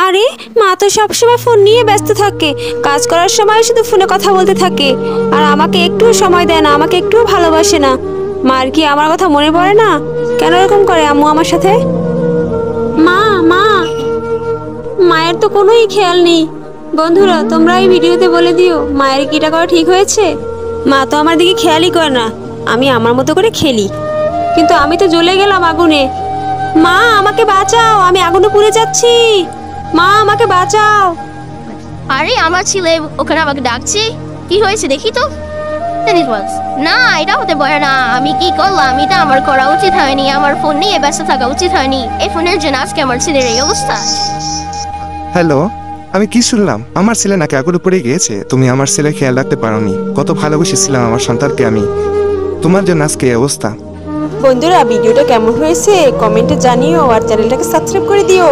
আরে মা তো সবসময় ফোন নিয়ে ব্যস্ত থাকে, কাজ করার সময় শুধু ফোনে কথা বলতে থাকে, আর আমাকে একটুও সময় দেয় না, আমাকে একটুও ভালোবাসে না। মার কি আমার কথা মনে পড়ে না? কেন এরকম করে আম্মু আমার সাথে? মা মা মায়ের তো কোনোই খেয়াল নেই। বন্ধুরা তোমরা এই ভিডিওতে বলে দিও মায়ের কি এটা করা ঠিক হয়েছে? মা তো আমার দিকে খেয়ালই করে না, আমি আমার মতো করে খেলি, কিন্তু আমি তো জ্বলে গেলাম আগুনে। মা আমাকে বাঁচাও, আমি আগুনে পুড়ে যাচ্ছি। মা আমাকে বাঁচাও। আরে আমার ছেলে ওখানে আমাকে ডাকছে, কি হয়েছে দেখি তো। না এটা হতে পারে না, আমি কি করলাম? এটা আমার করা উচিত হয়নি, আমার ফোন নিয়ে ব্যস্ত থাকা উচিত হয়নি। এই ফোনের জন্য আজকে আমার ছেলের এই অবস্থা। হ্যালো, আমি কি শুনলাম আমার ছেলে নাকি আগুনে পড়ে গিয়েছে? তুমি আমার ছেলে খেয়াল রাখতে পারোনি, কত ভালোবেসেছিলাম আমার সন্তানকে আমি, তোমার জন্য আজকে এই অবস্থা। বন্ধুরা ভিডিওটা কেমন হয়েছে কমেন্টে জানিও, আর চ্যানেলটাকে সাবস্ক্রাইব করে দিও।